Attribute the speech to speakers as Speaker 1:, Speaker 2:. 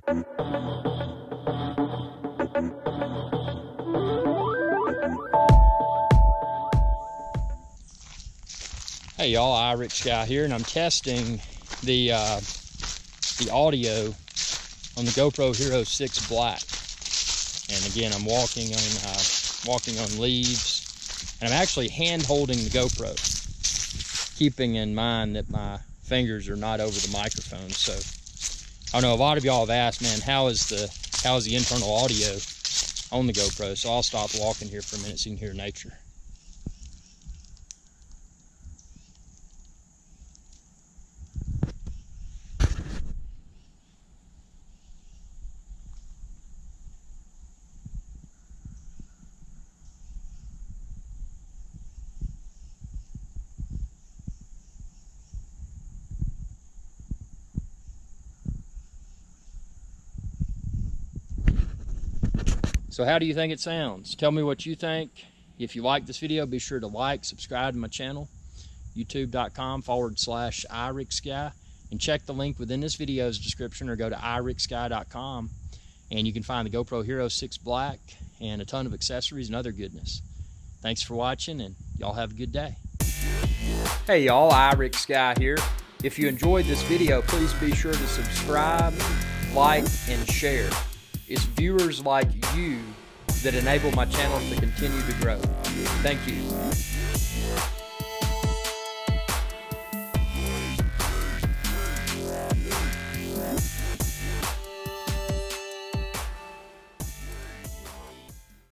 Speaker 1: Hey y'all, GoPro here, and I'm testing the audio on the GoPro HERO6 Black. And again, I'm walking on leaves, and I'm actually hand holding the GoPro, keeping in mind that my fingers are not over the microphone. So I know a lot of y'all have asked, man, how is the internal audio on the GoPro? So I'll stop walking here for a minute so you can hear nature. So how do you think it sounds? Tell me what you think. If you like this video, be sure to like, subscribe to my channel, youtube.com/GoPro, and check the link within this video's description, or go to GoPro.com, and you can find the GoPro HERO6 Black and a ton of accessories and other goodness. Thanks for watching, and y'all have a good day. Hey y'all, GoPro here. If you enjoyed this video, please be sure to subscribe, like, and share. It's viewers like you that enable my channel to continue to grow. Thank you.